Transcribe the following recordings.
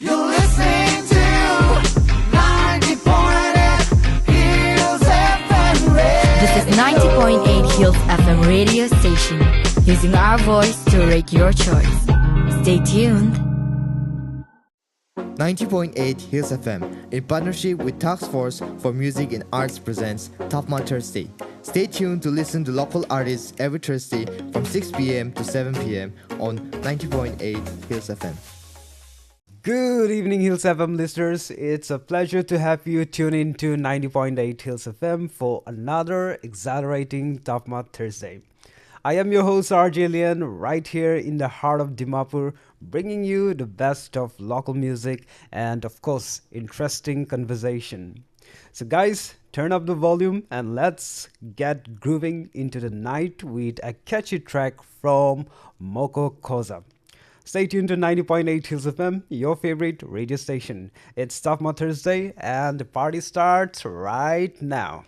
You're listening to 90.8 Hills FM Radio. This is 90.8 Hills FM radio station, using our voice to rate your choice. Stay tuned. 90.8 Hills FM, in partnership with Task Force for Music and Arts, presents TaFMA Thursday. Stay tuned to listen to local artists every Thursday from 6 p.m. to 7 p.m. on 90.8 Hills FM. Good evening, Hills FM listeners. It's a pleasure to have you tune in to 90.8 Hills FM for another exhilarating TaFMA Thursday. I am your host RJ Lian, right here in the heart of Dimapur, bringing you the best of local music and, of course, interesting conversation. So guys, turn up the volume and let's get grooving into the night with a catchy track from Moko Koza. Stay tuned to 90.8 Hills FM, your favorite radio station. It's TaFMA Thursday and the party starts right now.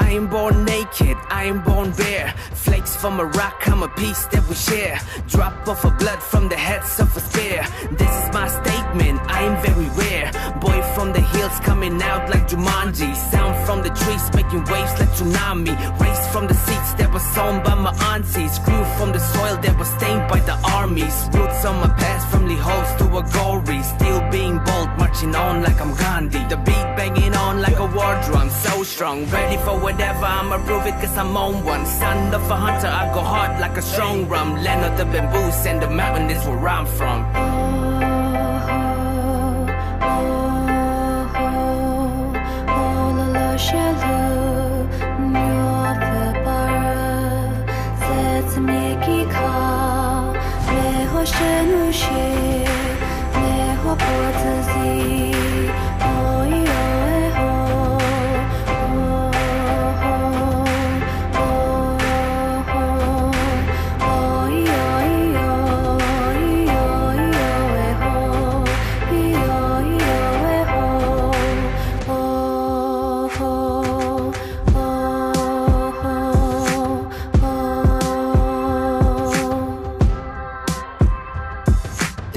I ain't born naked, I ain't born bare. Flakes from a rock, I'm a piece that we share. Drop off of blood from the heads of a spear. This is my statement, I am very rare. Boy from the hills coming out like Jumanji. Sound from the trees making waves like tsunami. Raised from the seeds that were sown by my aunties. Grew from the soil that was stained by the armies. Roots on my past from Lihos to Agori. Still being bold, marching on like I'm Gandhi. The beat banging on like a war drum, so strong. Ready for whatever, I'ma prove it cause I'm on one. Son of a hunter, I go hard like a strong rum. Land of the bamboos and the mountain is where I'm from.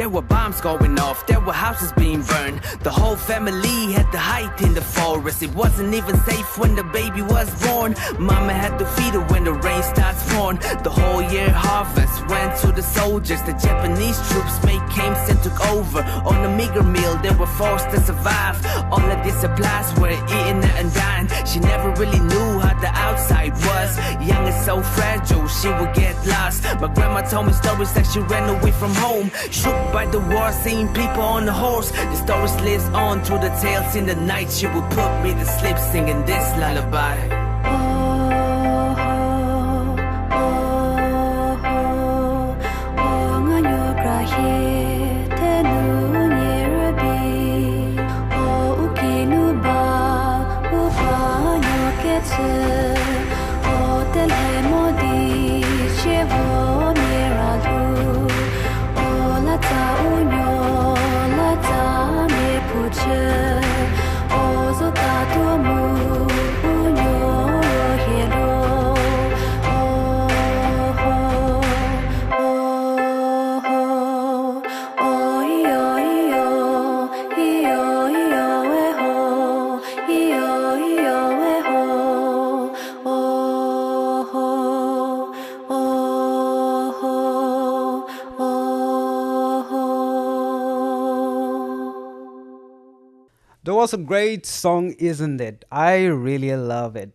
There were bombs going off, there were houses being burned. The whole family had to hide in the forest. It wasn't even safe when the baby was born. Mama had to feed her when the rain starts pouring. The whole year harvest went to the soldiers. The Japanese troops made camps and took over. On a meager meal, they were forced to survive. All of the supplies were eaten and dying. She never really knew how the outside was. Young and so fragile, she would get lost. My grandma told me stories like she ran away from home. Shook by the war, seeing people on the horse. The stories lives on through the tales in the night. She would put me to sleep singing this lullaby. That was a great song, isn't it? I really love it.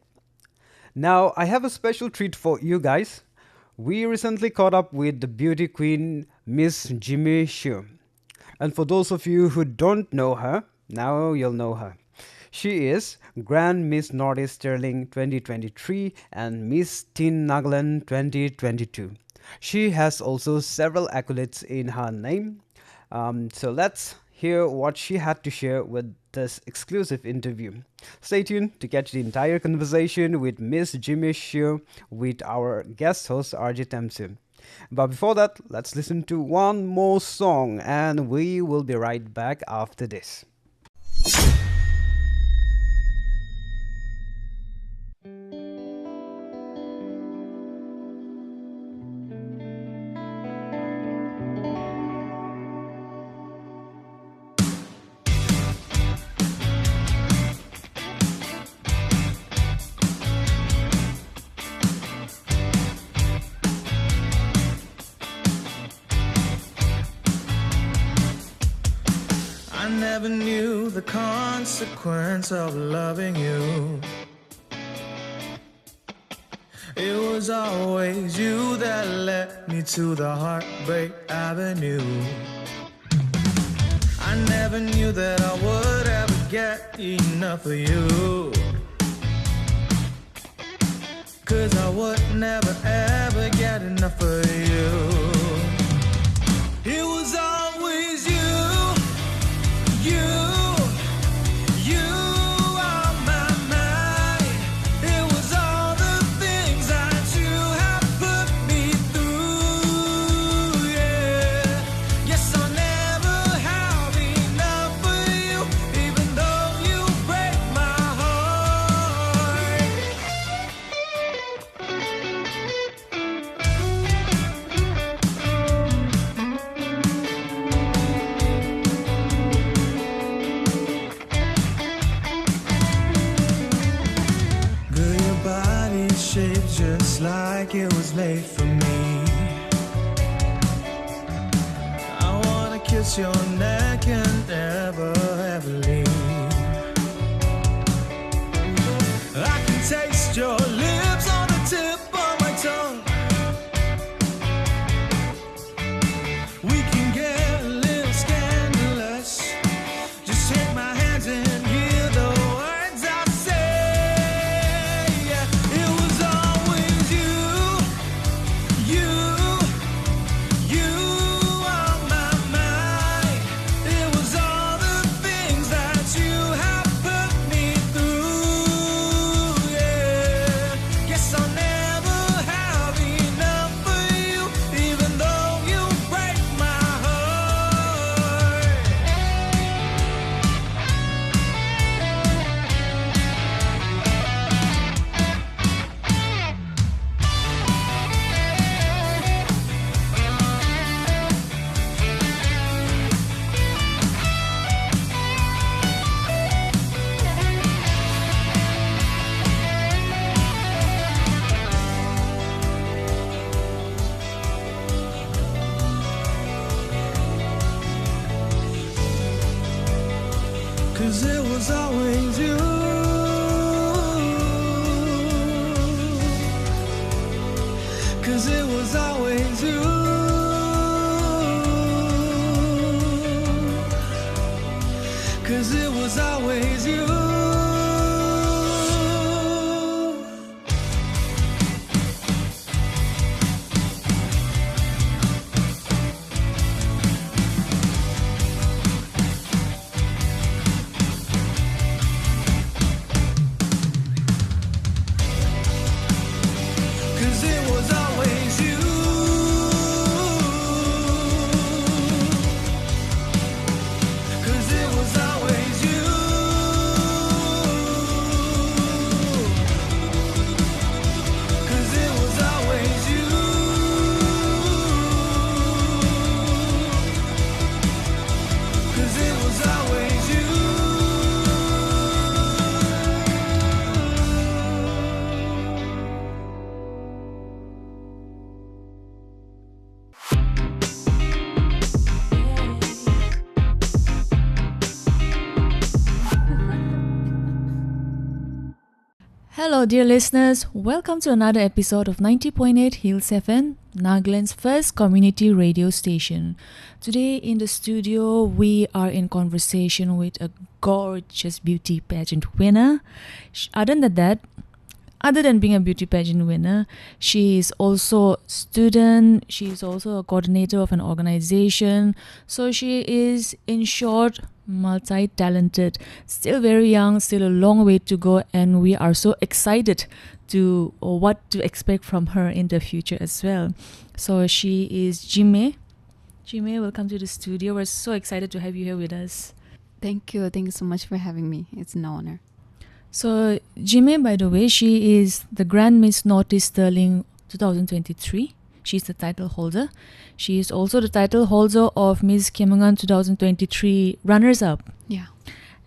Now, I have a special treat for you guys. We recently caught up with the beauty queen, Miss Jime Shiu. And for those of you who don't know her, now you'll know her. She is Grand Miss Northeast Sterling 2023 and Miss Teen Nagaland 2022. She has also several accolades in her name. So let's hear what she had to share with this exclusive interview. Stay tuned to catch the entire conversation with Miss Jime Shiu with our guest host RJ Tamsin. But before that, let's listen to one more song and we will be right back after this. I never knew the consequence of loving you. It was always you that led me to the heartbreak avenue. I never knew that I would ever get enough of you. 'Cause I would never ever get enough of you. It was always you. You are my mind. It was all the things that you have put me through, yeah. Yes, I'll never have enough for you, even though you break my heart. Girl, your body's shaped just like it was made for me. I wanna kiss your neck and never ever leave. I can taste your lips on the tip of my tongue. We can get a little scandalous. Just take my hands and hear the words I say. Yeah, it was always you. You are my mind. It was all the things that you have put me through. Yeah, guess I'll never have enough for you, even though you break my heart. Cause it was always you. Cause it was always you. Cause it was always you. Cause it was always you. Cause it was always you. Cause it was always you. Cause it was always you. Hello, dear listeners. Welcome to another episode of 90.8 Hills FM, Nagaland's first community radio station. Today in the studio, we are in conversation with a gorgeous beauty pageant winner. Other than that, other than being a beauty pageant winner, she is also student. She is also a coordinator of an organization. So she is, in short, multi-talented. Still very young, still a long way to go, and we are so excited to what to expect from her in the future as well. So she is Jime. Jime, welcome to the studio. We're so excited to have you here with us. Thank you. Thank you so much for having me. It's an honor. So Jime, by the way, she is the Grand Miss Northeast Sterling 2023. She's the title holder. She is also the title holder of Miss Kemangan 2023 runners-up. Yeah.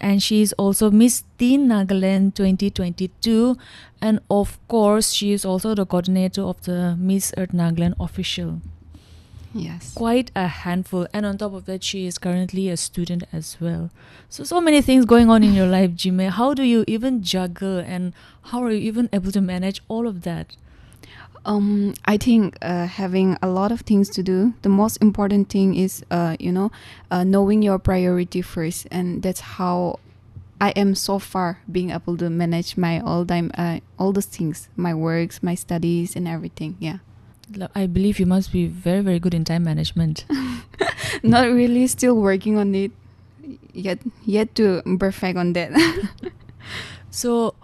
And she is also Miss Teen Nagaland 2022. And of course, she is also the coordinator of the Miss Earth Nagaland official. Yes. Quite a handful. And on top of that, she is currently a student as well. So many things going on in your life, Jime. How do you even juggle, and how are you even able to manage all of that? I think having a lot of things to do, the most important thing is, knowing your priority first. And that's how I am so far being able to manage my all those things, my works, my studies and everything. Yeah. I believe you must be very, very good in time management. Not really, still working on it. Yet to perfect on that. So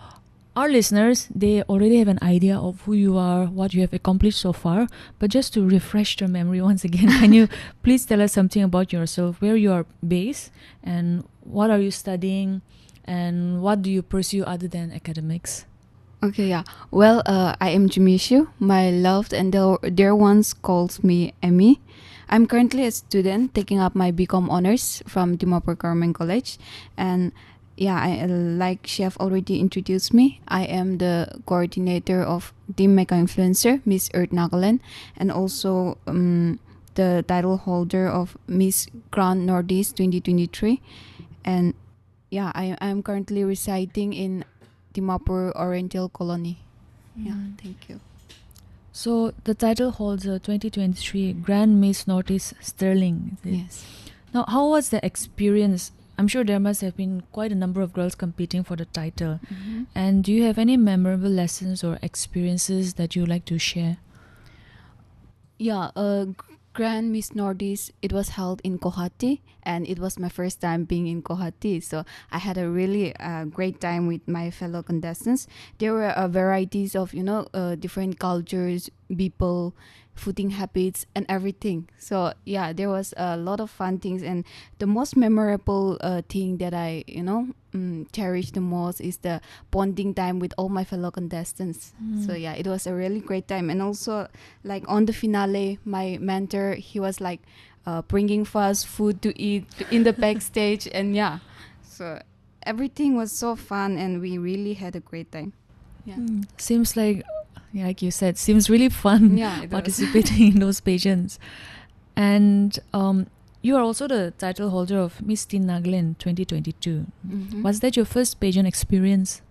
our listeners, they already have an idea of who you are, what you have accomplished so far. But just to refresh their memory once again, can you please tell us something about yourself, where you are based, and what are you studying, and what do you pursue other than academics? Okay, yeah. Well, I am Jime Shiu. My loved and dear ones calls me Emmy. I'm currently a student taking up my BCom honors from Dimapur Government College. And yeah, like Chef already introduced me, I am the coordinator of Team Mega Influencer, Miss Earth Nagaland, and also the title holder of Miss Grand Northeast 2023. And yeah, I am currently residing in Dimapur Oriental Colony. Yeah, thank you. So the title holder 2023 Grand Miss Northeast Sterling. Yes. Now, how was the experience? I'm sure there must have been quite a number of girls competing for the title. Mm-hmm. And do you have any memorable lessons or experiences that you like to share? Yeah, Grand Miss Northeast, it was held in Guwahati, and it was my first time being in Guwahati. So I had a really great time with my fellow contestants. There were varieties of, different cultures, people, fooding habits, and everything. So yeah, there was a lot of fun things. And the most memorable thing that I, cherish the most is the bonding time with all my fellow contestants. So yeah, it was a really great time. And also, like on the finale, my mentor, he was like bringing fast food to eat in the backstage. And yeah, so everything was so fun, and we really had a great time. Yeah. Seems like you said, seems really fun. Yeah, it was. Participating in those pageants. And you are also the title holder of Miss Teen Nagaland 2022. Mhm. Was that your first pageant experience?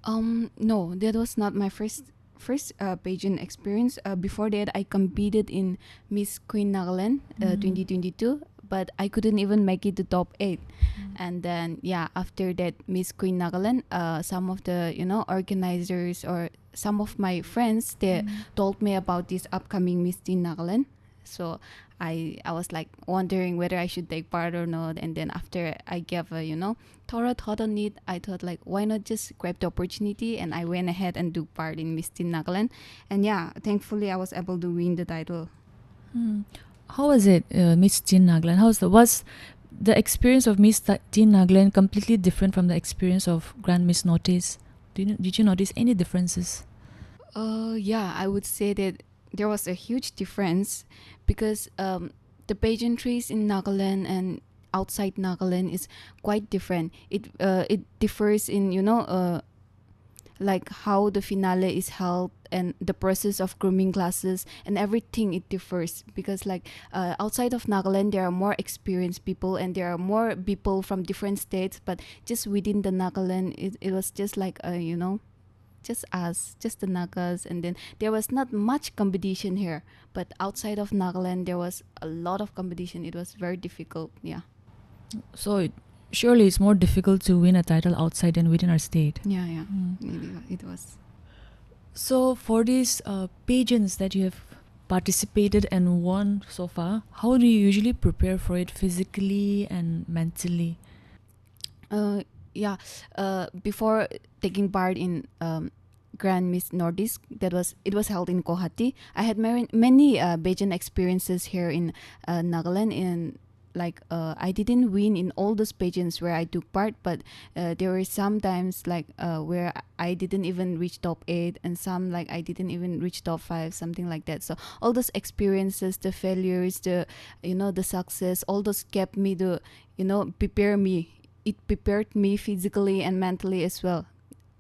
No, that was not my first pageant experience. Before that, I competed in Miss Queen Nagaland 2022, but I couldn't even make it to top 8. And then yeah, after that Miss Queen Nagaland, some of the organizers or some of my friends, they told me about this upcoming Miss Teen Nagaland. So I was like wondering whether I should take part or not. And then after I gave a thorough thought on it, I thought like, why not just grab the opportunity? And I went ahead and took part in Miss Teen Nagaland. And yeah, thankfully I was able to win the title. How was it, Miss Teen Nagaland? Was the experience of Miss Teen Nagaland completely different from the experience of Grand Miss Northeast? Did you notice any differences? Yeah, I would say that there was a huge difference because the pageantries in Nagaland and outside Nagaland is quite different. It differs in like how the finale is held and the process of grooming classes and everything. It differs because like outside of Nagaland there are more experienced people and there are more people from different states, but just within the Nagaland it was just like just us, just the Nagas, and then there was not much competition here. But outside of Nagaland, there was a lot of competition. It was very difficult. Yeah. So surely it's more difficult to win a title outside than within our state. Yeah. Maybe it was. So for these pageants that you have participated and won so far, how do you usually prepare for it physically and mentally? Yeah, before taking part in Grand Miss Nordisk, it was held in Guwahati. I had many pageant experiences here in Nagaland, and like I didn't win in all those pageants where I took part, but there were some times like where I didn't even reach top 8, and some like I didn't even reach top 5, something like that. So all those experiences, the failures, the the success, all those kept me to prepare me. It prepared me physically and mentally as well,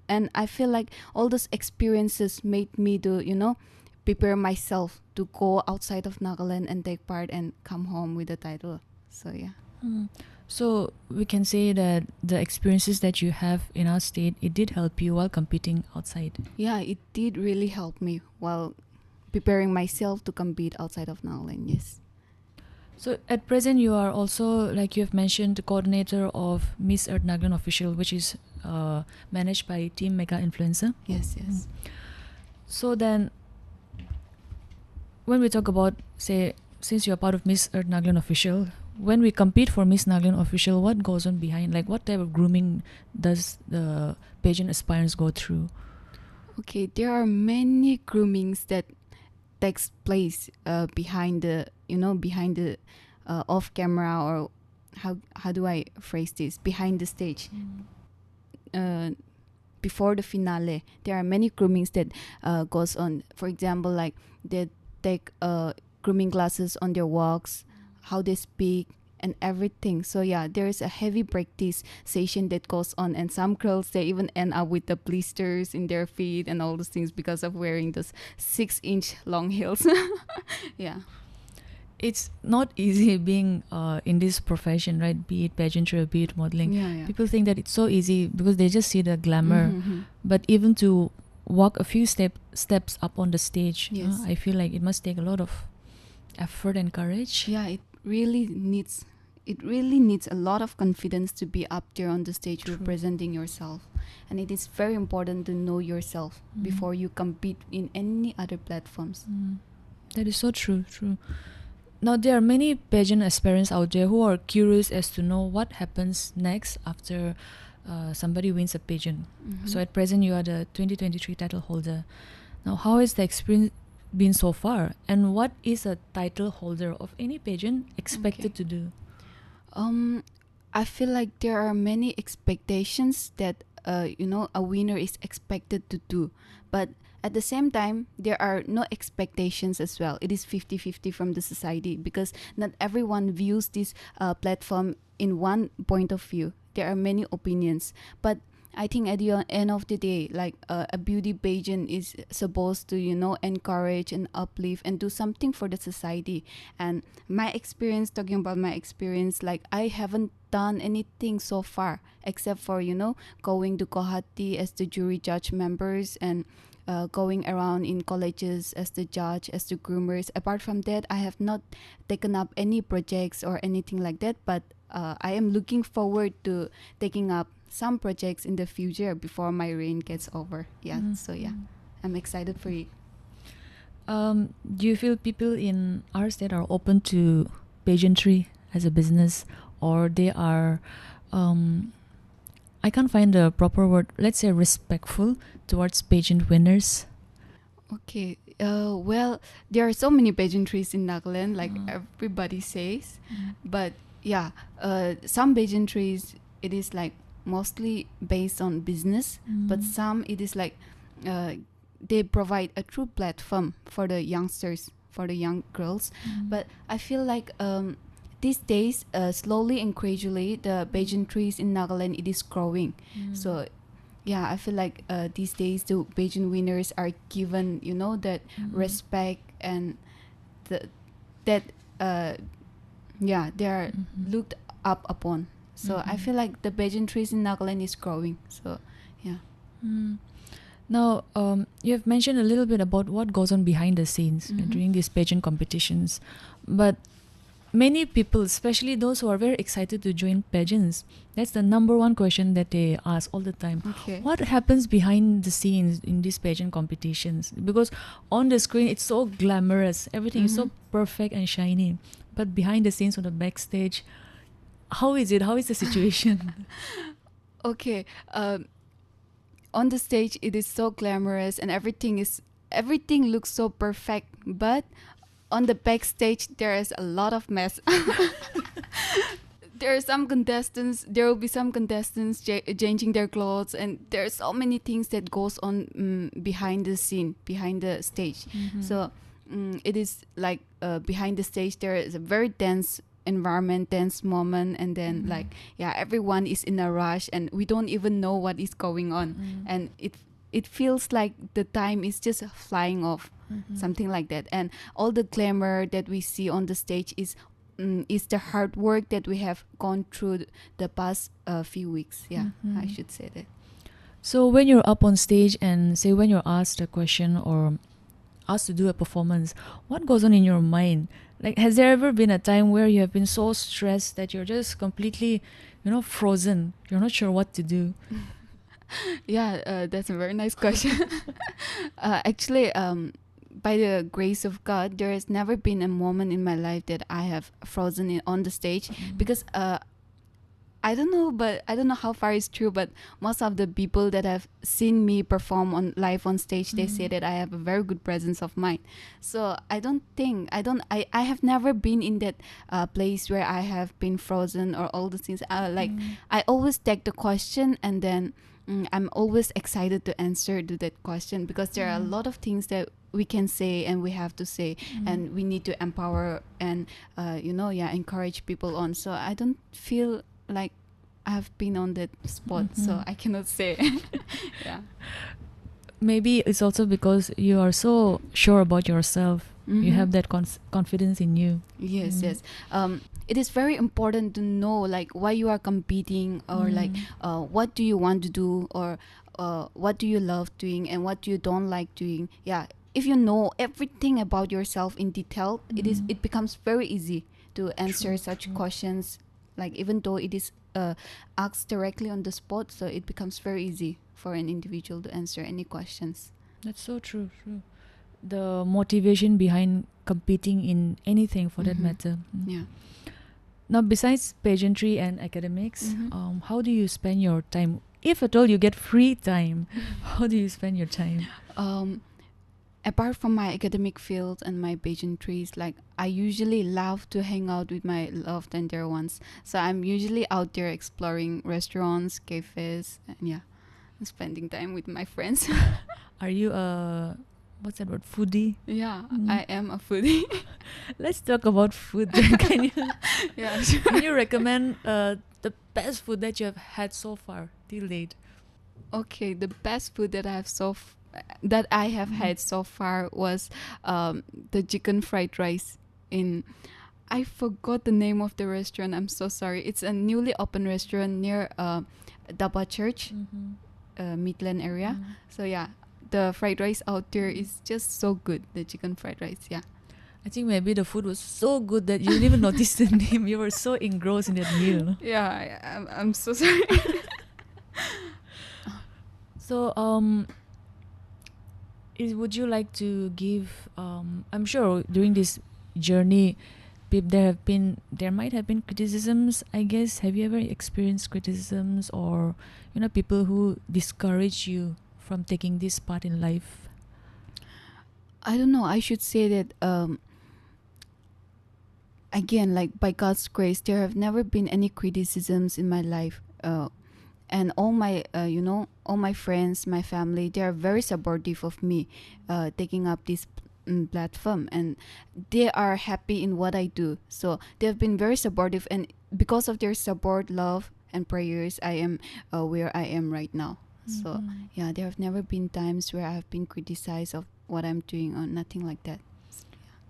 and I feel like all those experiences made me to prepare myself to go outside of Nagaland and take part and come home with the title. So yeah. So we can say that the experiences that you have in our state, it did help you while competing outside. Yeah, it did really help me while preparing myself to compete outside of Nagaland. Yes. So at present, you are also, like you have mentioned, the coordinator of Miss Earth Nagaland Official, which is managed by Team Mega Influencer. Yes. Yes. So then, when we talk about, say, since you are part of Miss Earth Nagaland Official, when we compete for Miss Nagaland Official, what goes on behind? Like, what type of grooming does the pageant aspirants go through? Okay, there are many groomings that takes place behind the off camera, or how do I phrase this, behind the stage. Before the finale, there are many groomings that goes on. For example, like they take grooming classes on their walks, how they speak and everything. So yeah, there is a heavy practice session that goes on, and some girls, they even end up with the blisters in their feet and all those things because of wearing those 6-inch long heels. Yeah. It's not easy being in this profession, right? Be it pageantry or be it modeling. Yeah. People think that it's so easy because they just see the glamour. Mhm. But even to walk a few steps up on the stage, Yes. I feel like it must take a lot of effort and courage. Yeah, it really needs a lot of confidence to be up there on the stage True. representing yourself, and it is very important to know yourself before you compete in any other platforms. That is so true. Now, there are many pageant aspirants out there who are curious as to know what happens next after somebody wins a pageant. So at present, you are the 2023 title holder. Now, how has the experience been so far, and what is a title holder of any pageant expected to do? I feel like there are many expectations that a winner is expected to do, but at the same time there are no expectations as well. It is 50-50 from the society, because not everyone views this platform in one point of view. There are many opinions, but I think at the end of the day, like a beauty pageant is supposed to, encourage and uplift and do something for the society. And my experience, talking about my experience, like I haven't done anything so far except for, going to Guwahati as the jury judge members, and going around in colleges as the judge, as the groomers. Apart from that, I have not taken up any projects or anything like that, but I am looking forward to taking up some projects in the future before my reign gets over. Yeah, so yeah, I'm excited for it. Do you feel people in our state are open to pageantry as a business, or they are, I can't find the proper word, let's say respectful towards pageant winners? Okay, well, there are so many pageantries in Nagaland, like everybody says, but yeah, some pageantries, it is like mostly based on business, but some it is like they provide a true platform for the youngsters, for the young girls. But I feel like these days, slowly and gradually, the pageantries in Nagaland, it is growing. So yeah, I feel like these days the pageant winners are given, that respect, and that they are looked up upon. So I feel like the pageantries in Nagaland is growing. So yeah. Now, you have mentioned a little bit about what goes on behind the scenes during these pageant competitions, but many people, especially those who are very excited to join pageants, that's the number one question that they ask all the time. Okay. What happens behind the scenes in these pageant competitions? Because on the screen it's so glamorous, everything is so perfect and shiny, but behind the scenes on the backstage, how is it? How is the situation? Okay. On the stage, it is so glamorous and everything looks so perfect. But on the backstage, there is a lot of mess. There will be some contestants changing their clothes, and there are so many things that goes on behind the scene, behind the stage. So it is like behind the stage, there is a very tense environment, tense moment, and then everyone is in a rush, and we don't even know what is going on, and it feels like the time is just flying off, something like that. And all the glamour that we see on the stage is the hard work that we have gone through the past few weeks. I should say that. So when you're up on stage and say when you're asked a question or asked to do a performance, what goes on in your mind? Like, has there ever been a time where you have been so stressed that you're just completely, frozen? You're not sure what to do. That's a very nice question. Actually, by the grace of God, there has never been a moment in my life that I have frozen on the stage, because I don't know how far it's true, but most of the people that have seen me perform live on stage, they say that I have a very good presence of mind. So I have never been in that place where I have been frozen or all the things. I always take the question, and then I'm always excited to answer to that question, because there are a lot of things that we can say and we have to say, and we need to empower and encourage people on. So I don't feel like I've been on that spot, so I cannot say. Maybe it's also because you are so sure about yourself. You have that confidence in you. Yes. It is very important to know like why you are competing, or like what do you want to do, or what do you love doing and what you don't like doing. If you know everything about yourself in detail, it becomes very easy to answer such questions. Like, even though it is asked directly on the spot, so it becomes very easy for an individual to answer any questions. That's so true. The motivation behind competing in anything, for that matter. Now, besides pageantry and academics, how do you spend your time? If at all you get free time, how do you spend your time? Apart from my academic field and my pageantries, like, I usually love to hang out with my loved and dear ones. So I'm usually out there exploring restaurants, cafes, and spending time with my friends. Are you a, what's that word, foodie? I am a foodie. Let's talk about food then. Can you, Sure. can you recommend the best food that you have had so far till date? Okay, the best food that I have had so far was the chicken fried rice in, I forgot the name of the restaurant. I'm so sorry. It's a newly opened restaurant near Dapa Church, Midland area. So the fried rice out there is just so good. The chicken fried rice, I think maybe the food was so good that you didn't even notice the name. You were so engrossed in that meal. I'm so sorry. So, would you like to give? I'm sure during this journey, there might have been criticisms. I guess, have you ever experienced criticisms, or people who discourage you from taking this part in life? I don't know. I should say that again, like, by God's grace, there have never been any criticisms in my life. And all my all my friends, my family, they are very supportive of me taking up this platform, and they are happy in what I do. So they have been very supportive, and because of their support, love, and prayers, I am where I am right now. So there have never been times where I have been criticized of what I'm doing, or nothing like that.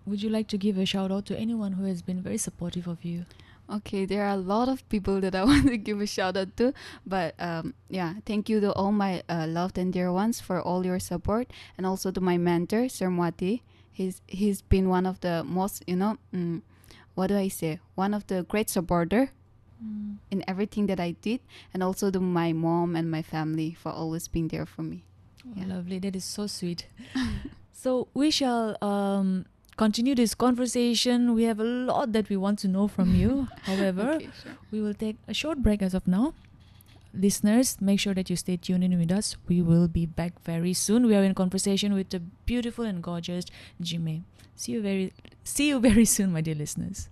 Would you like to give a shout out to anyone who has been very supportive of you? Okay, there are a lot of people that I want to give a shout out to, but thank you to all my loved and dear ones for all your support, and also to my mentor, Sir Mwati. He's been one of the most what do I say? One of the great supporter in everything that I did, and also to my mom and my family for always being there for me. Oh, lovely. That is so sweet. So we shall continue this conversation. We have a lot that we want to know from you. However, Okay, sure. we will take a short break as of now. Listeners, make sure that you stay tuned in with us. We will be back very soon. We are in conversation with the beautiful and gorgeous Jime. See you very soon, my dear listeners.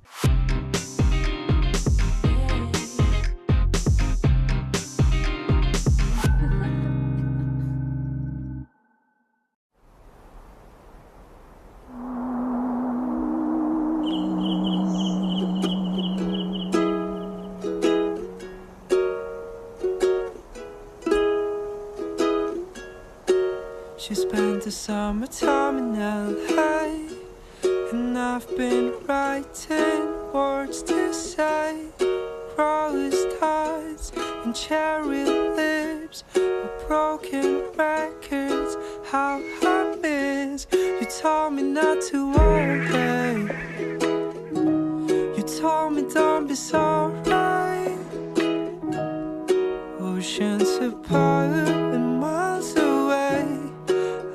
She spent the summertime in LA, and I've been writing words to say. Rose tides and cherry lips, or broken records. How I miss you. Told me not to worry. You told me don't be sorry. Oceans apart and miles away.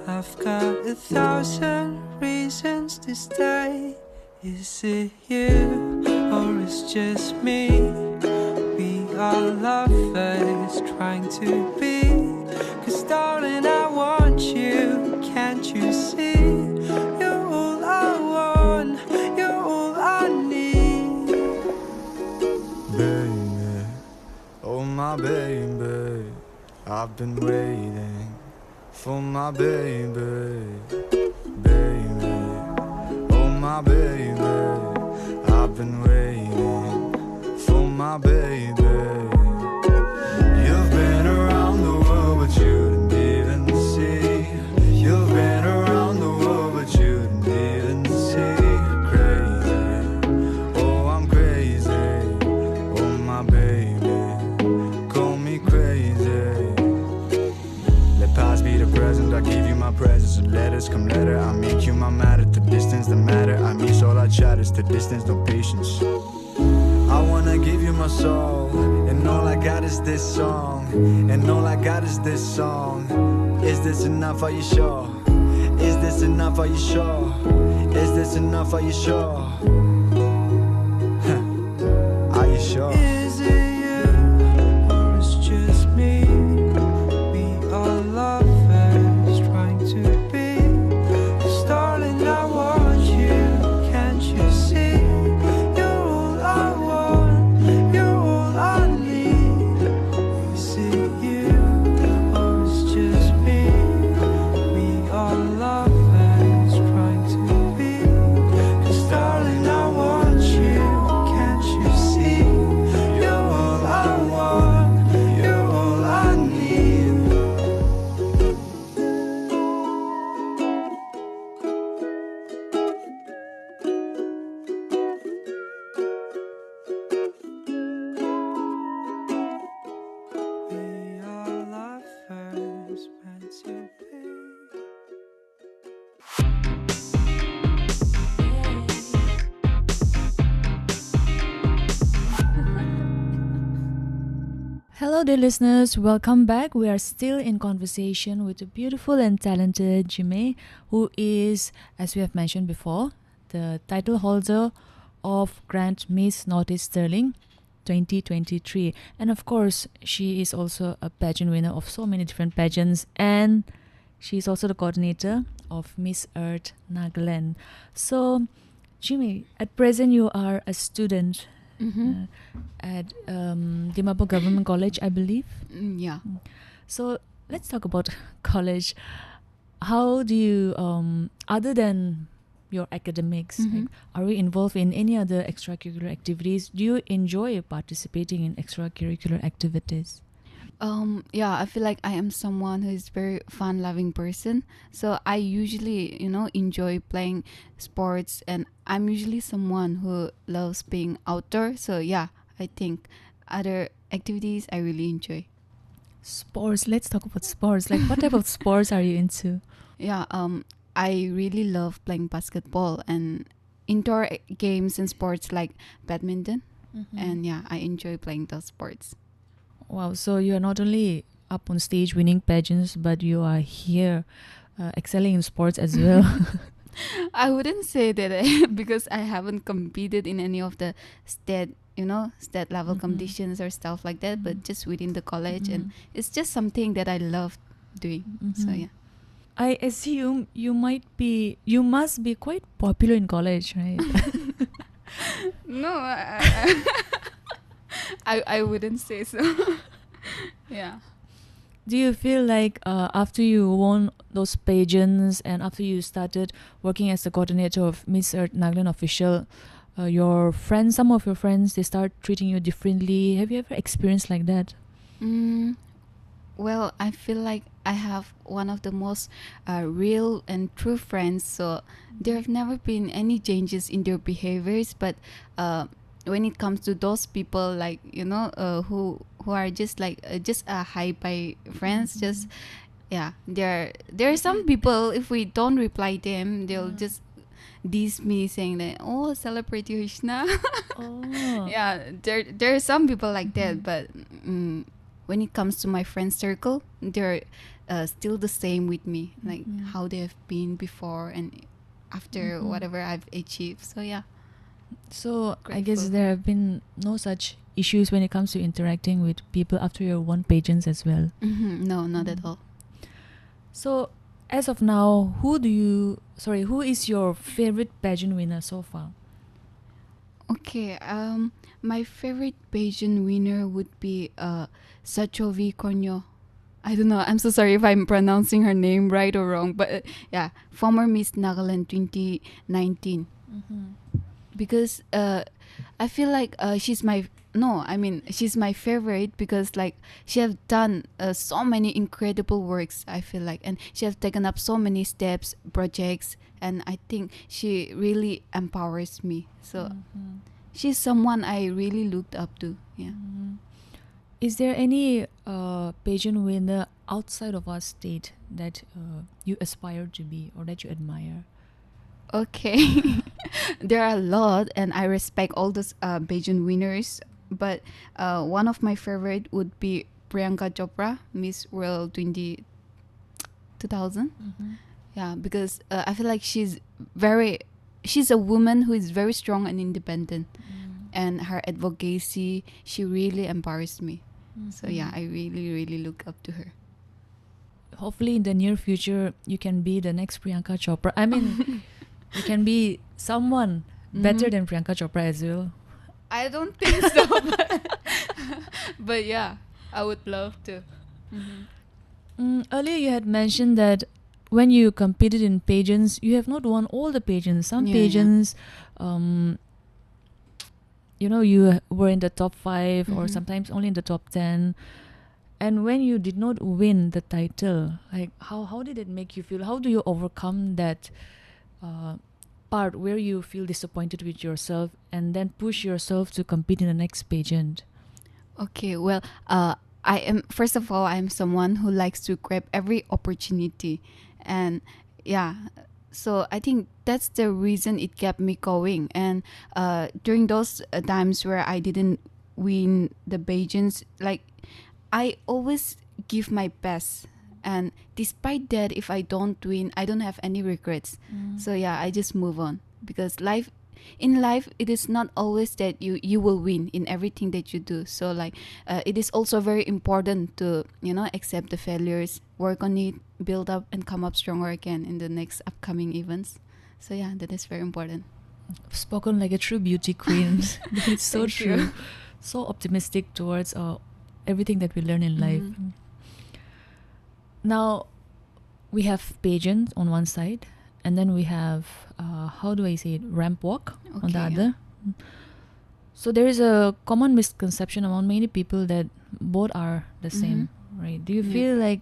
I've got 1,000 reasons to stay. Is it you or it's just me? We are lovers trying to be. 'Cause darling, I want you, can't you see? You're all I want, you're all I need. Baby, oh my baby, I've been waiting for my baby, baby, oh my baby, I've been waiting for my baby. You've been around the world but you didn't even see. You've been around the world but you didn't even see. Crazy, oh I'm crazy, oh my baby, call me crazy. Let past be the present, I give you my presence. So letters come later, I make you my matter. The distance the matter, I miss all our chatters. The distance, no patience. I wanna give you my soul, and all I got is this song. And all I got is this song. Is this enough, are you sure? Is this enough, are you sure? Is this enough, are you sure? Are you sure? Is it you or it's just me? We are lovers trying to be. 'Cause darling, I want you, can't you see? You're all I want, you're all I need. Is it you or it's just me? We are lovers trying to be. 'Cause darling, I want you, can't you see? You're all I want, you're all I need. We are lovers meant to be. Hello, dear listeners. Welcome back. We are still in conversation with the beautiful and talented Jime, who is, as we have mentioned before, the title holder of Grand Miss Northeast Sterling 2023. And of course, she is also a pageant winner of so many different pageants, and she is also the coordinator of Miss Earth Nagaland. So, Jime, at present you are a student at Dimapur Government College, I believe. Yeah. So let's talk about college. How do you, other than your academics, like, are you involved in any other extracurricular activities? Do you enjoy participating in extracurricular activities? Yeah, I feel like I am someone who is very fun-loving person. So I usually, enjoy playing sports, and I'm usually someone who loves being outdoor. So yeah, I think other activities I really enjoy. Sports. Let's talk about sports. Like, what type of sports are you into? Yeah, I really love playing basketball, and indoor games and sports like badminton. Mm-hmm. And yeah, I enjoy playing those sports. Wow, so you are not only up on stage winning pageants, but you are here excelling in sports as well. I wouldn't say that because I haven't competed in any of the state level Mhm. competitions or stuff like that, but Mhm. just within the college, Mhm. and it's just something that I love doing. So Mhm. yeah. I assume you must be quite popular in college, right? No, I wouldn't say so. Yeah. Do you feel like after you won those pageants and after you started working as the coordinator of Miss Earth Nagaland official, some of your friends, they start treating you differently? Have you ever experienced like that? Well, I feel like I have one of the most real and true friends. So there have never been any changes in their behaviors. But when it comes to those people, like who are just like just hi bye friends, just yeah, there are some people. If we don't reply them, they'll just diss me, saying that, oh, celebrate you, Hishna. Oh. Yeah, there are some people like that, but when it comes to my friend circle, they're still the same with me, like how they have been before and after whatever I've achieved. So yeah. So I guess Grateful. there have been no such issues when it comes to interacting with people after your won pageants as well. No, not at all. So as of now, who is your favorite pageant winner so far? Okay, my favorite pageant winner would be Sachovi Konyo. I don't know. I'm so sorry if I'm pronouncing her name right or wrong, but yeah, former Miss Nagaland 2019. Because I feel like she's my favorite because like she have done so many incredible works, I feel like, and she have taken up so many steps, projects, and I think she really empowers me. So she's someone I really looked up to. Yeah. Is there any pageant winner outside of our state that you aspire to be or that you admire? Okay. There are a lot, and I respect all those pageant winners. But one of my favorite would be Priyanka Chopra, Miss World 2000. Yeah, because I feel like she's a woman who is very strong and independent, and her advocacy, she really empowers me. So yeah, I really, really look up to her. Hopefully in the near future you can be the next Priyanka Chopra. I mean, you can be someone better than Priyanka Chopra as well. I don't think so, but yeah, I would love to. Earlier you had mentioned that when you competed in pageants, you have not won all the pageants. Some Yeah, pageants, you were in the top 5 or sometimes only in the top 10. And when you did not win the title, like how did it make you feel? How do you overcome that part where you feel disappointed with yourself and then push yourself to compete in the next pageant? Okay, well, first of all, I'm someone who likes to grab every opportunity. And yeah, so I think that's the reason it kept me going. And during those times where I didn't win the pageants, like I always give my best. And despite that, if I don't win, I don't have any regrets. So yeah, I just move on, because in life, it is not always that you will win in everything that you do. So like it is also very important to accept the failures, work on it, build up, and come up stronger again in the next upcoming events. So yeah, that is very important. Spoken like a true beauty queen. It's so Thank true. you. So optimistic towards everything that we learn in life. Now, we have pageant on one side, and then we have, how do I say it, ramp walk on the Okay, other. So there is a common misconception among many people that both are the same, right? Do you Yeah. feel like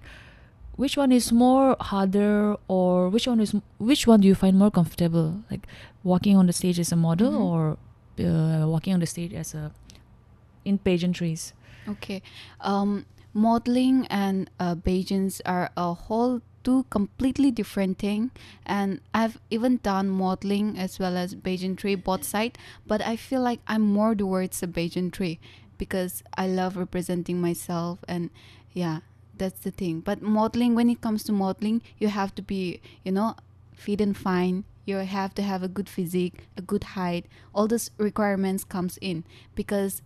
which one is more harder, or which one do you find more comfortable? Like walking on the stage as a model or walking on the stage as in pageantries? Okay. Modeling and pageants are a whole two completely different thing. And I've even done modeling as well as pageantry, both side. But I feel like I'm more towards the pageantry because I love representing myself, and yeah, that's the thing. But modeling, when it comes to modeling, you have to be, fit and fine. You have to have a good physique, a good height. All those requirements comes in because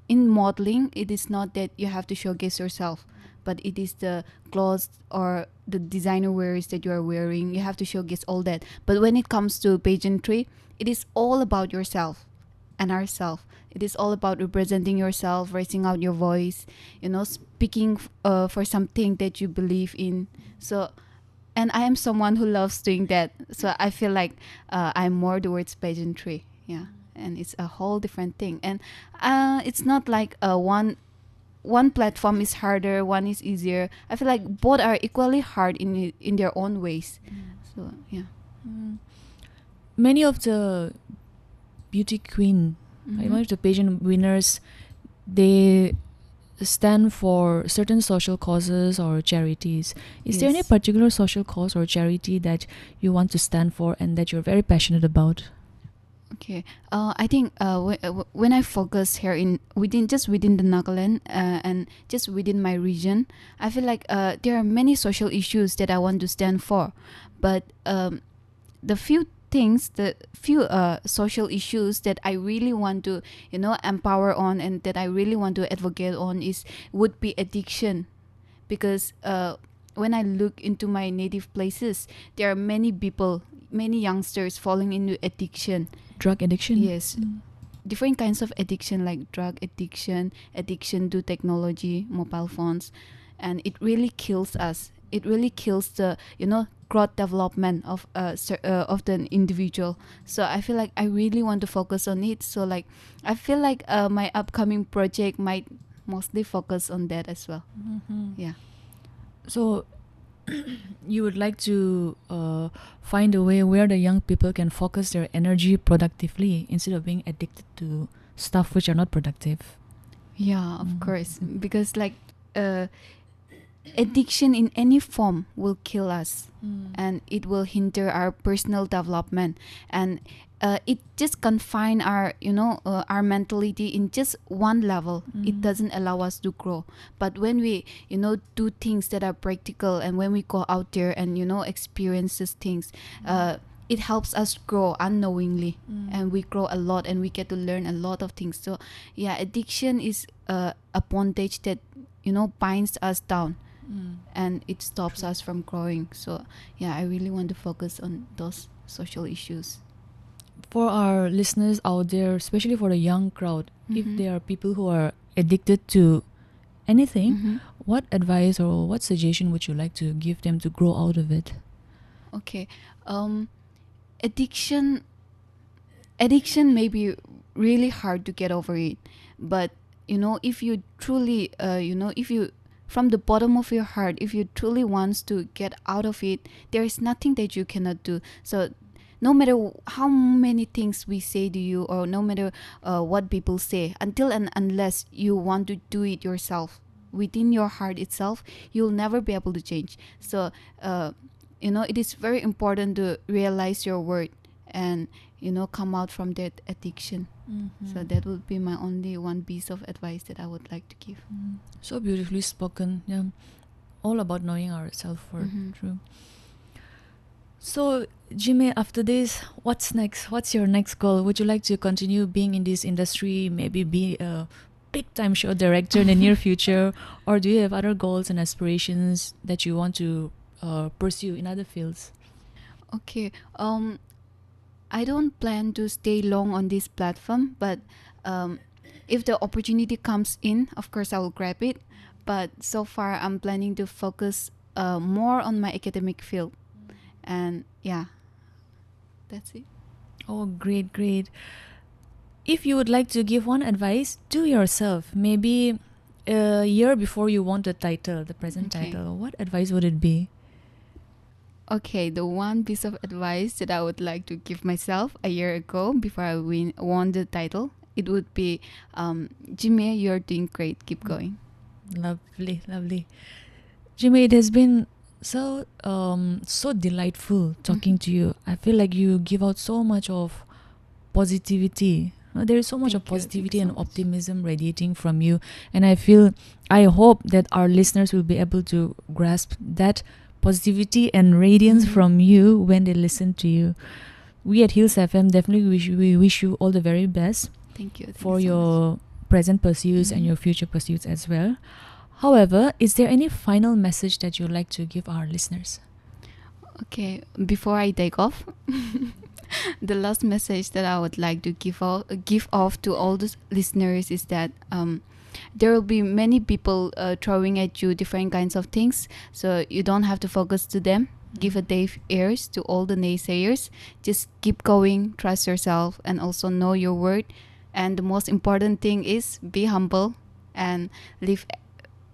in modeling, it is not that you have to showcase yourself, but it is the clothes or the designer wears that you are wearing. You have to showcase all that. But when it comes to pageantry, it is all about yourself and ourselves. It is all about representing yourself, raising out your voice, speaking for something that you believe in. So, and I am someone who loves doing that. So I feel like I'm more towards pageantry. Yeah. And it's a whole different thing. And it's not like one platform is harder, one is easier. I feel like both are equally hard in their own ways. So yeah. Many of the beauty queen, many of the pageant winners, they stand for certain social causes or charities. Is there any Yes. particular social cause or charity that you want to stand for and that you're very passionate about? Okay. I think when I focus here within the Nagaland and just within my region, I feel like there are many social issues that I want to stand for, but the few social issues that I really want to empower on and that I really want to advocate on would be addiction, because when I look into my native places, there are many people, many youngsters falling into addiction. Drug addiction? Yes. Different kinds of addiction, like drug addiction, addiction to technology, mobile phones, and it really kills us. It really kills the growth development of the individual. So I feel like I really want to focus on it. So like I feel like my upcoming project might mostly focus on that as well. Yeah. So you would like to find a way where the young people can focus their energy productively instead of being addicted to stuff which are not productive. Yeah, of course. Because like addiction in any form will kill us, and it will hinder our personal development, and it just confine our our mentality in just one level. It doesn't allow us to grow. But when we do things that are practical, and when we go out there and experience these things, it helps us grow unknowingly, and we grow a lot, and we get to learn a lot of things. So yeah, addiction is a bondage that binds us down, and it stops us from growing. So yeah, I really want to focus on those social issues. For our listeners out there, especially for the young crowd, if there are people who are addicted to anything, what advice or what suggestion would you like to give them to grow out of it? Okay. Addiction may be really hard to get over it, but if you truly if you, from the bottom of your heart, if you truly wants to get out of it, there is nothing that you cannot do. So no matter how many things we say to you, or no matter what people say, until and unless you want to do it yourself within your heart itself, you'll never be able to change. So it is very important to realize your worth and come out from that addiction. So that would be my only one piece of advice that I would like to give. So beautifully spoken. Yeah, all about knowing our self-worth. True. So Jime, after this, what's next? What's your next goal? Would you like to continue being in this industry, maybe be a big time show director in the near future, or do you have other goals and aspirations that you want to pursue in other fields? Okay. I don't plan to stay long on this platform, but if the opportunity comes in, of course I will grab it. But so far, I'm planning to focus more on my academic field, and yeah, that's it. Oh, great, great. If you would like to give one advice to yourself, maybe a year before you won the title, the present Okay. title, what advice would it be? Okay, the one piece of advice that I would like to give myself a year ago before I won the title, it would be, Jime, you're doing great. Keep going. Lovely, lovely. Jime, it has been So delightful talking to you. I feel like you give out so much of positivity. There is so much of Thank you. positivity Thank and you so much. optimism radiating from you, and I hope that our listeners will be able to grasp that positivity and radiance from you when they listen to you. We at Hills FM definitely wish you all the very best Thank you. Thank for you so your present pursuits and your future pursuits as well. However, is there any final message that you'd like to give our listeners? much. Okay, before I take off, the last message that I would like to give off to all the listeners is that there will be many people throwing at you different kinds of things, so you don't have to focus to them. Give a deaf ears to all the naysayers. Just keep going, trust yourself, and also know your word. And the most important thing is be humble and leave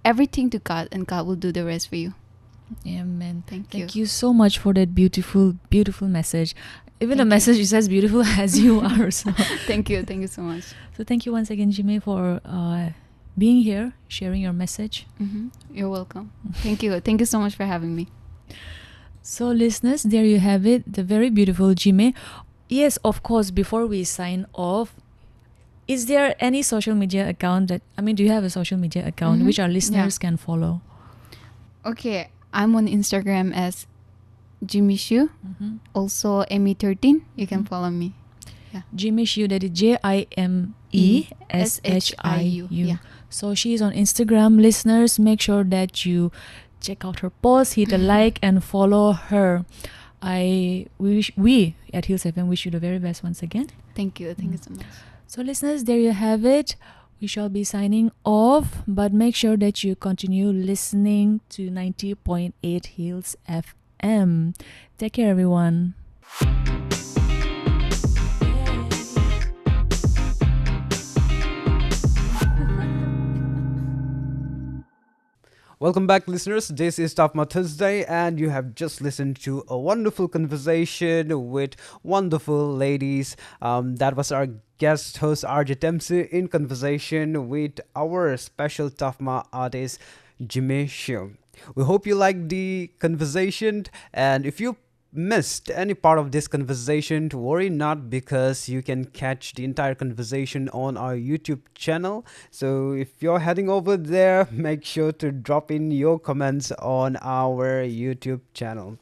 everything to God, and God will do the rest for you. Amen. Thank you. Thank you so much for that beautiful, beautiful message. Even the message is as beautiful as you are. So, Thank you. Thank you so much. so thank you once again, Jime, for being here, sharing your message. You're welcome. Thank you. Thank you so much for having me. So, listeners, there you have it, the very beautiful Jime. Yes, of course, before we sign off, is there any social media account do you have a social media account which our listeners can follow? Okay, I'm on Instagram as Jime Shiu. Also, Amy13. You can follow me. Jime Shiu, that is JIMESHIU. Yeah. So she is on Instagram. Listeners, make sure that you check out her post, hit a like, and follow her. We at Hills FM wish you the very best once again. Thank you. Thank you so much. So listeners, there you have it. We shall be signing off, but make sure that you continue listening to 90.8 Hills FM. Take care, everyone. Welcome back, listeners. This is TaFMA Thursday, and you have just listened to a wonderful conversation with wonderful ladies. That was our guest host RJ Dempsey in conversation with our special TaFMA artist Jime Shiu. We hope you liked the conversation, and if you missed any part of this conversation, worry not, because you can catch the entire conversation on our YouTube channel. So if you're heading over there, make sure to drop in your comments on our YouTube channel.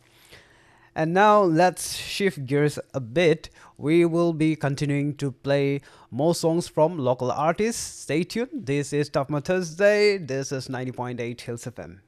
And now let's shift gears a bit. We will be continuing to play more songs from local artists. Stay tuned. This is TaFMA Thursday. This is 90.8 Hills FM.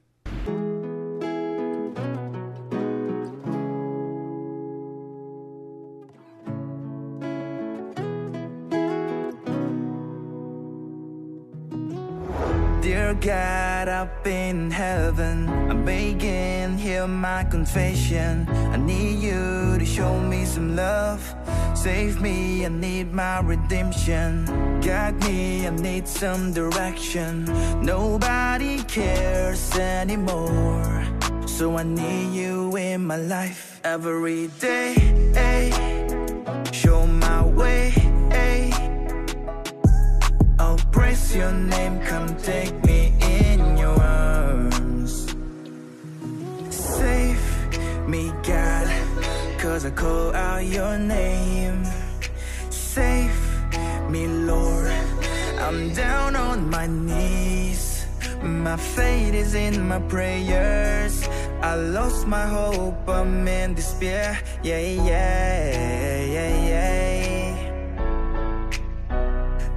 Dear God up in heaven, I'm begging, hear my confession. I need you to show me some love. Save me, I need my redemption. Guide me, I need some direction. Nobody cares anymore, so I need you in my life every day. Show my way. I'll praise your name, come take me in your arms. Save me, God, cause I call out your name. Save me, Lord, I'm down on my knees. My faith is in my prayers. I lost my hope, I'm in despair.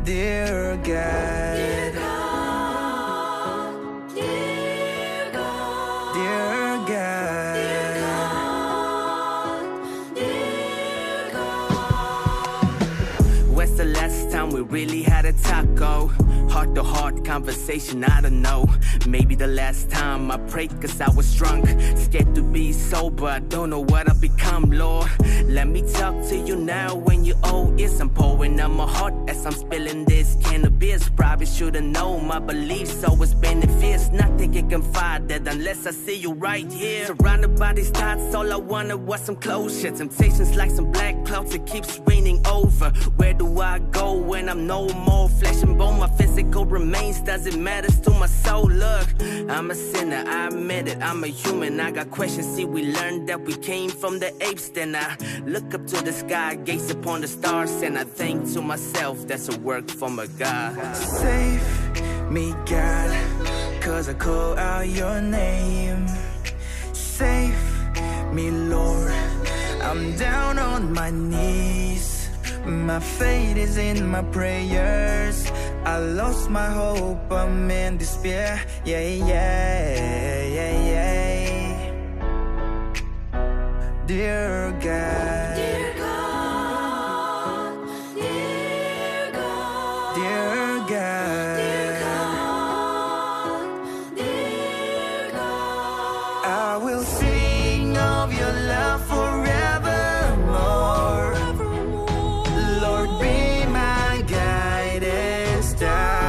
Dear God, dear God, dear God, dear God, dear God. When's the last time we really had a taco? Heart to heart conversation, I don't know. Maybe the last time I prayed cause I was drunk. Scared to be sober, I don't know what I've become, Lord. Let me talk to you now when you owe it. I'm pouring out my heart as I'm spilling this cannabis. Probably should've known my beliefs always benefits. Nothing can confide that unless I see you right here. Surrounded by these thoughts, all I wanted was some closure. Temptations like some black clouds, it keeps raining over. Where do I go when I'm no more flesh and bone? My physical remains does it matter to my soul? Look, I'm a sinner, I admit it, I'm a human. I got questions, see, we learned that we came from the apes. Then I look up to the sky, gaze upon the stars, and I think to myself, that's a work from a God. Save me, God, 'cause I call out your name. Save me, Lord, I'm down on my knees. My faith is in my prayers. I lost my hope, I'm in despair. Yeah, yeah, yeah, yeah. Dear God, dear God, dear God, dear God, dear God, dear God. I will sing of your love forevermore. Lord, be my guiding star.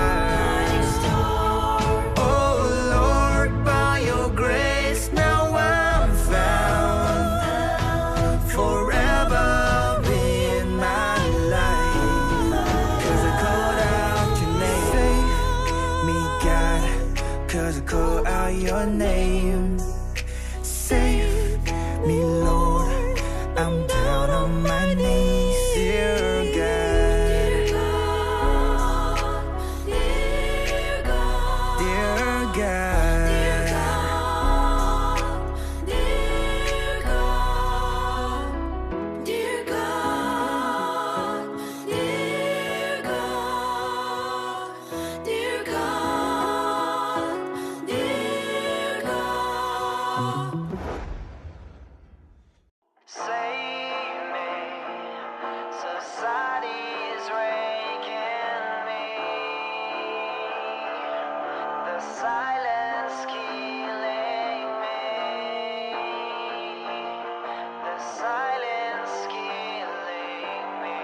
Oh Lord, by your grace now I'm found. Forever be in my life, 'cause I called out your name. Save me, God, 'cause I called out your name. Save me, Lord, I'm down on my knees. Dear God, dear God, dear God, dear God, dear God, dear God, dear God, dear God, dear God. Save me, society's raking me. The silence killing me. The silence killing me.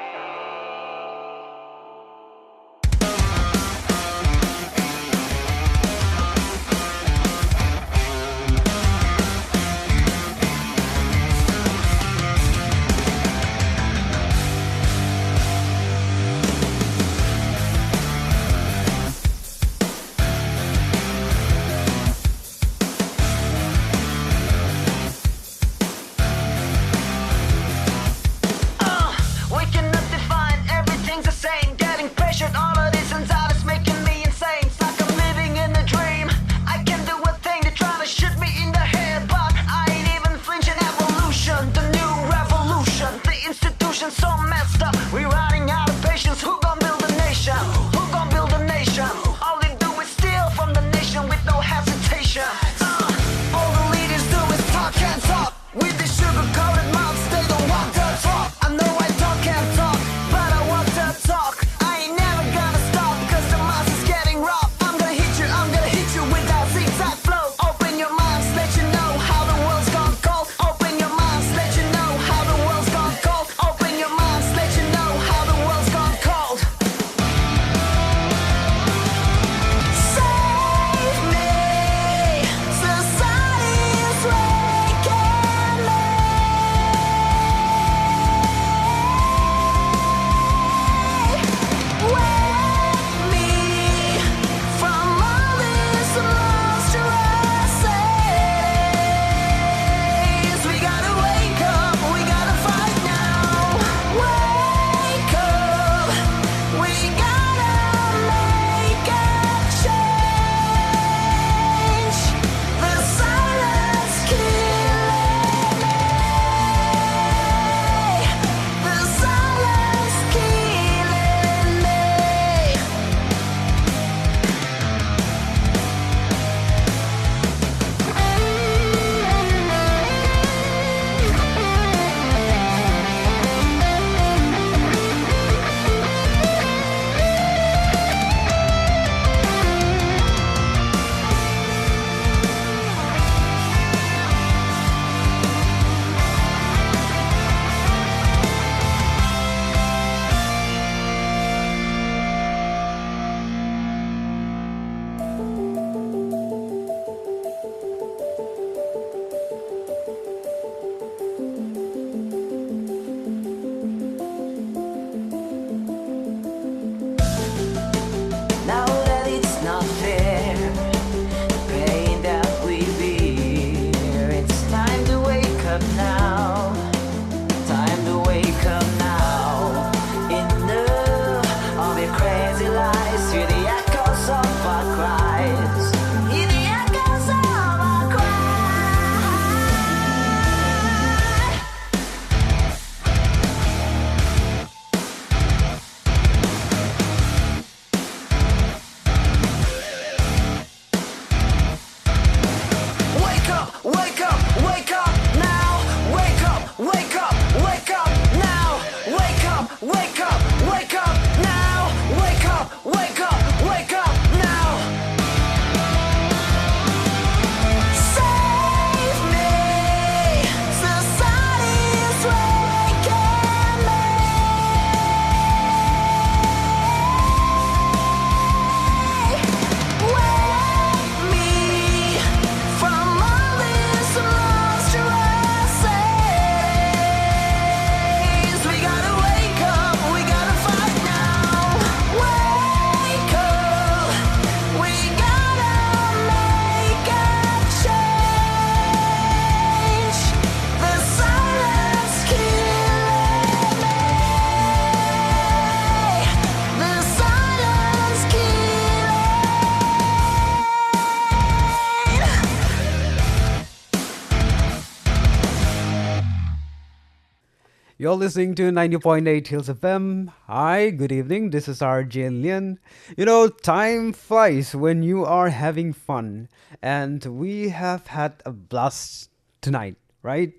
You're listening to 90.8 Hills FM. Hi, good evening. This is RJ Lian. You know, time flies when you are having fun, and we have had a blast tonight, right?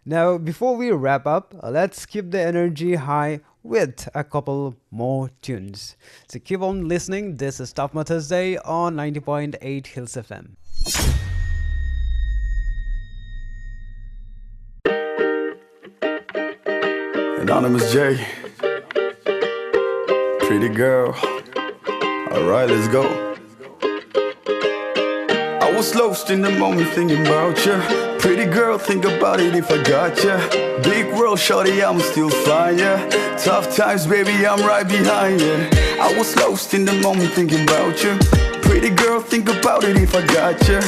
Now, before we wrap up, let's keep the energy high with a couple more tunes. So keep on listening. This is TaFMA Thursday on 90.8 Hills FM. Anonymous J, pretty girl. Alright, let's go. I was lost in the moment thinking about you. Pretty girl, think about it if I got ya. Big world, shorty, I'm still flying ya. Tough times, baby, I'm right behind ya. I was lost in the moment thinking about you. Pretty girl, think about it if I got ya.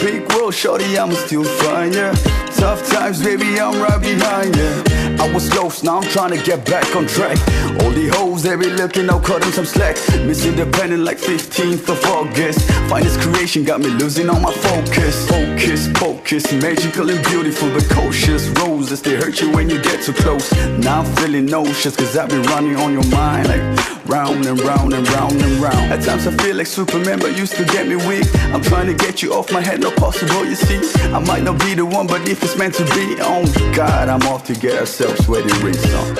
Big world, shorty, I'm still flying ya. Tough times, baby, I'm right behind ya. I was lost, now I'm trying to get back on track. All the hoes, they be looking, I'll cut them some slack. Miss Independent like 15th of August. Finest creation got me losing all my focus. Focus, focus, magical and beautiful, but cautious. Roses, they hurt you when you get too close. Now I'm feeling nauseous, cause I be running on your mind like round and round and round and round. At times I feel like Superman, but used to get me weak. I'm trying to get you off my head, not possible, you see. I might not be the one, but if it's meant to be, oh God, I'm off to get ourselves wedding rings on.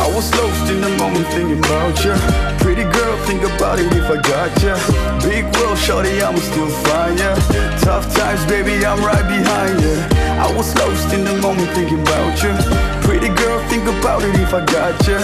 I was lost in the moment thinking about ya. Pretty girl, think about it if I got ya. Big world, shorty, I'm still flying ya. Tough times, baby, I'm right behind ya. I was lost in the moment thinking about ya. Pretty girl, think about it if I got ya.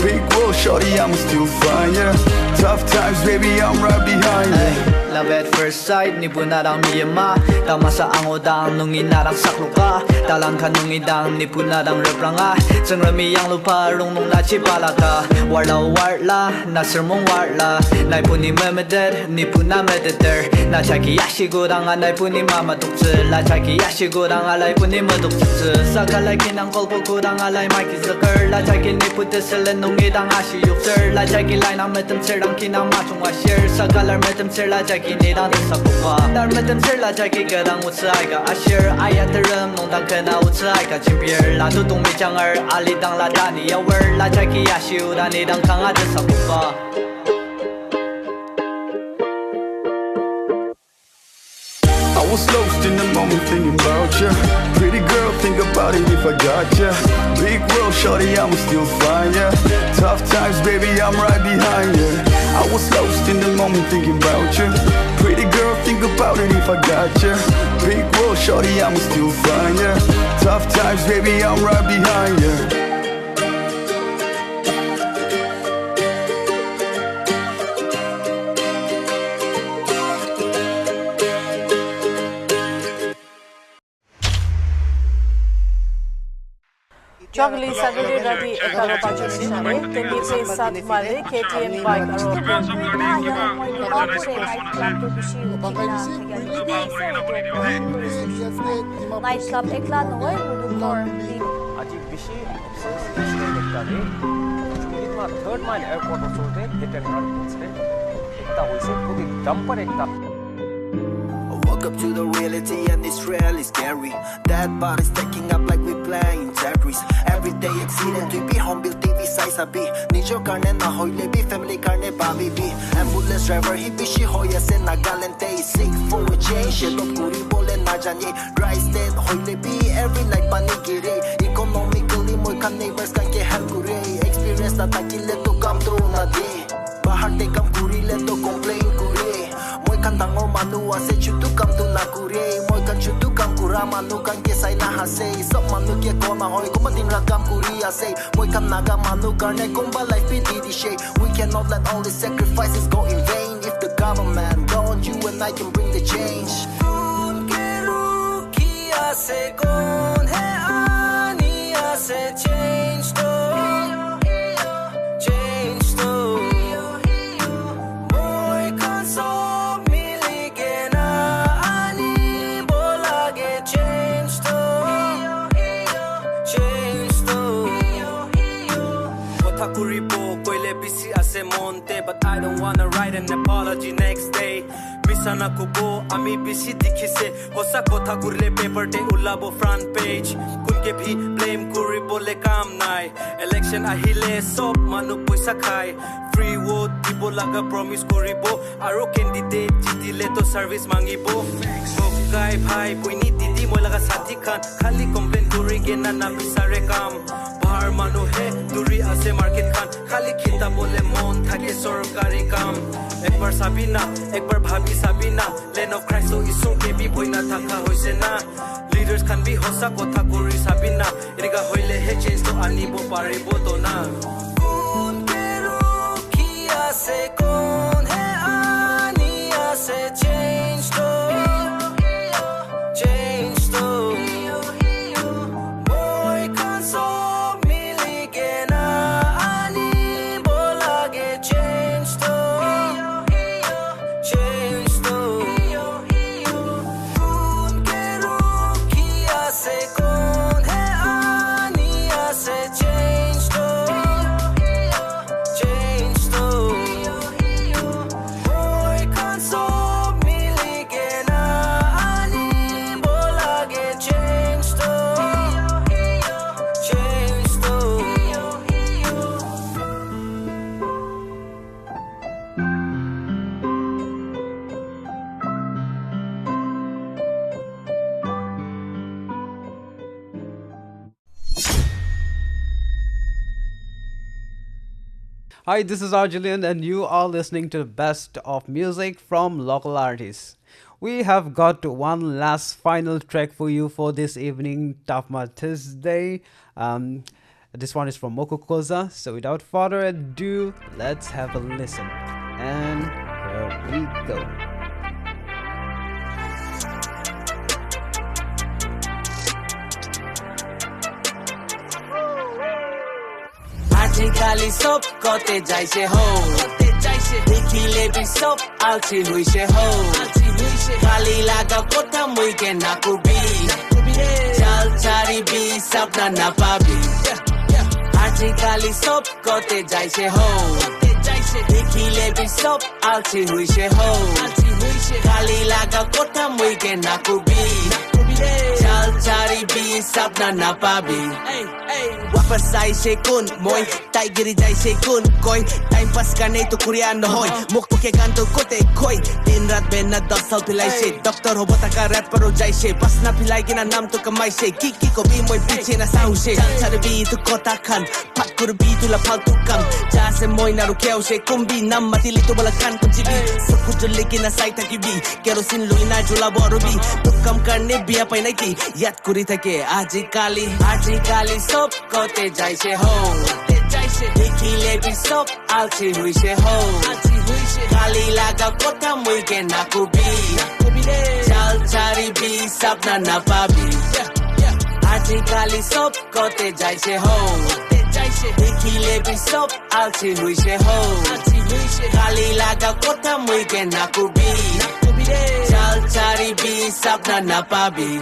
Big world, shorty, I'm still flying ya. Tough times, baby, I'm right behind ya. Love at first sight, ni pun narang miyama. Tama sa angodang nung inarang sakluka. Talang ka nung idang ni pun narang repranga. Zeng remi yang lupa rung nung na chipalaka. Warla warla, na sermong warla. Nai pun ni memedet, ni pun na mededer. Na chaki yashi gurang anai pun ni mama tukze. La chaki yashi gurang alai pun ni meduk tukze. Sakalai kinang kolpo kurang alai maiki zeker. La chaki ni pun teselen nung idang ashi yukzer. La chaki lai nang metem serang kinang matung washer. Sakalar metem ser la chaki你当的傻瓜，但没等吃了才给个当我吃爱个阿西儿，爱呀的人弄当可那我吃爱个金边儿，拉都东北江儿，阿里当拉大你要味儿，拉才给阿西儿，但你当看俺的傻瓜。I was lost in the moment thinking about ya. Pretty girl, think about it if I got ya. Big world, shorty, I'm still flying ya. Tough times, baby, I'm right behind ya. I was lost in the moment thinking about ya. Pretty girl, think about it if I got ya. Big world, shorty, I'm still flying ya. Tough times, baby, I'm right behind ya. Chongli Saturday Radi Ekaro Pachu Shane, Tendi Se Sat Male, KTM Bike Aro. Night Club Ekla Noy, Rudukor. Aji Bishi, Ekla, third mile airport of Sote, hit and run incident. Ekta was a pretty dumper Ekta. Woke up to the reality and it's really scary. That body's taking up like we playing Tetris. Everyday accident to be home built TV size a be. Nijo karne na hoile be family karne babi be. Ambulance driver he be she hoya se Nagaland day sick for a change. She love kuri bole na janye. Dry state hoile be every night panigiri. Economically moi kan neighbors kan ke help kuri. Experience na takile to come to na day. Bahar te kam kuri le to complain kuri. Kantang manu ase chutu kam tu na kure moi kan chutu kam kura manu kan ke sai na hase sok manu ke kona hoy ko matin ra kam kuri ase moi kan naga manu karne komba life be di she we cannot let all the sacrifices go in vain if the government don't you and I can bring the change unke ruki ase kon hai ani ase change to kotha kuribo koile bisi ase monte but I don't wanna write an apology next day misana kubo ami bisi dikhise hosa kotha kurle paper te ulabo front page kunke bhi blame kuribo le kam nai election ahile sob manu paisa khai free vote dibo laga promise kuribo aro candidate jitile to service mangibo guy bhai poini didi moi laga sathi khan khali complain kuri ge na na bisare kam bahar manu he duri ase market khan khali khita bole mon thake sarkari kam ekbar sabina ekbar bhabi sabina lane of christ so iso ke bi boina thaka hoise na leaders khan bi hosa kotha kuri sabina iriga hoile he change to anibo paribo to na kun ke rukhiya se kon hai aniya se change to Hi, this is Arjulian and you are listening to the best of music from local artists. We have got one last final track for you for this evening, TaFMA Thursday. This one is from Mokokoza. So without further ado, let's have a listen. And here we go. आजिकाली सब कते जाइसे हो देखिले भी सब आल्छी हुइसे हो खाली लागा कोठा मुइके नाकुबी चाल चारी भी सपना नपाबी आजिकाली सब कते जाइसे हो देखिले भी सब आल्छी हुइसे हो खाली लागा कोठा मुइके नाकुबी चाल चारी भी सपना नपाबी वापस आई से कुन मोय टाइगरी जाई से कुन कोई टाइम पास करने तो कुरिया न होय मुख के गान तो कोते कोई दिन रात बेना 10 साल पिलाई से डॉक्टर हो बता का रैप पर हो जाई से बस ना पिलाई के ना नाम तो कमाई से की को भी मोय पीछे ना साउ से चल भी तो कोता खान पाकुर भी तो ला फालतू कम जा से मोय ना रुकेओ से कुंबी नाम मतिली तो बला कान कुछ भी सब कुछ लेके ना साइट की भी केरोसिन लुइना जुला बोरो भी तो कम करने बिया पाइना की याद कुरी थके आजिकाली सब कोते जाइसे हो देखिले भी सब आल्छी हुइसे हो खाली लागा कोठा मुइके नाकुबी चाल चारी भी सपना नपाबी आजिकाली सब कोते जाइसे हो देखिले भी सब आल्छी हुइसे हो खाली लागा कोठा मुइके नाकुबी चाल चारी भी सपना नपाबी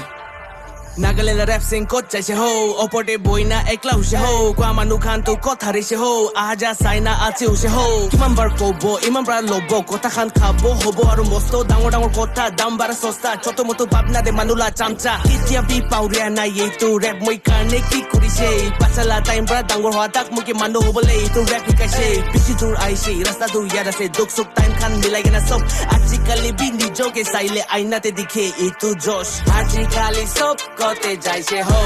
Nagaland rap sing kot jaise ho opote boina ekla huse ho kwa manu khan to kotha reise ho aja saina ache huse ho kiman bar kobo iman bar lobo kotha khan khabo hobo aru mosto dangor dangor kotha dam bara sosta choto moto babna de manula chamcha kitia bi pauria na ye to rap moi karne ki kurise pachala time bara dangor hoa tak muke manu hobole to rap kaise bisi dur aise rasta dur yada se duk suk time khan milai na sob ajikali bi nijo ke saile aina te dikhe itu josh ajikali sob kote jaise ho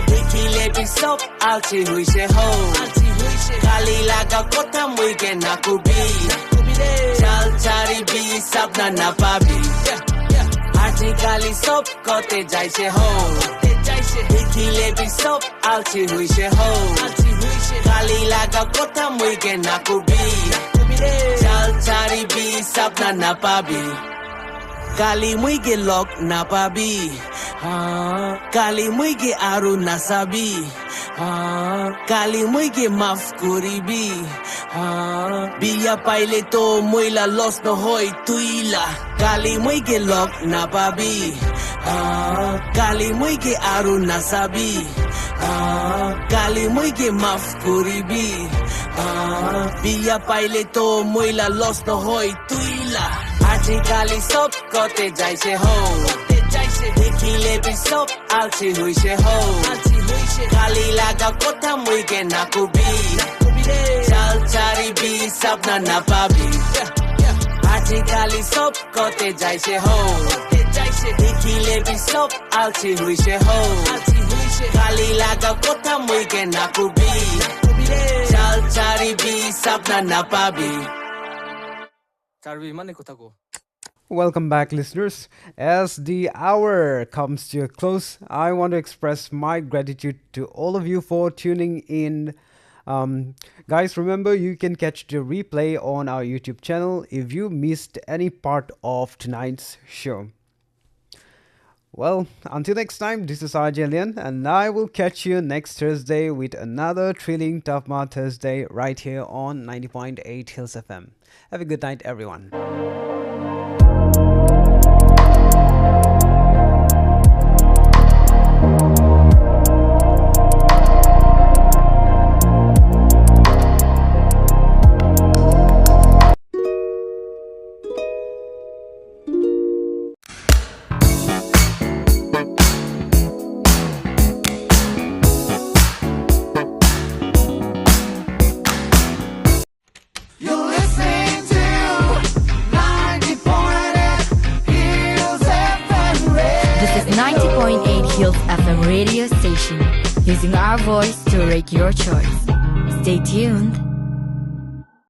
देखिले भी सब आल्छी हुइसे हो खाली लागा कोठा मुइके नाकुबी चाल चारी भी सपना नपाबी आजिकाली सब कोते जाइसे हो देखिले भी सब आल्छी हुइसे हो खाली लागा कोठा मुइके नाकुबी चाल चारी भी सपना नपाबी Kali muige lok napabi Kali muige aru nasabi Kali muige maf kuribi Biya paile to muila los no hoy tuila Kali muige lok napabi Kali muige aru nasabi गाली मुइगे माफ करिबी बिया पाइले तो मोइला लस নহয় তুইলা আজিকালি সব কতে যাইছে হো দেখিলে বিসব আলছি হইছে হো গালি লাগা কথা মুইগে না কবি চাল চারিবি সপনা না পাবি আজিকালি সব কতে যাইছে হো দেখিলে বিসব আলছি হইছে হো গালি লাগা কথা মুইগে না কবি চাল চারিবি সপনা না পাবি চারিবি মানে কথা কো Welcome back, listeners. As the hour comes to a close, I want to express my gratitude to all of you for tuning in. Guys, remember you can catch the replay on our YouTube channel if you missed any part of tonight's show. Well, until next time, this is RJ Lian, and I will catch you next Thursday with another thrilling TaFMA Thursday right here on 90.8 Hills FM. Have a good night, everyone. You're listening to 90.8 Hills FM Radio. This is 90.8 Hills FM radio station, using our voice to rate your choice. Stay tuned.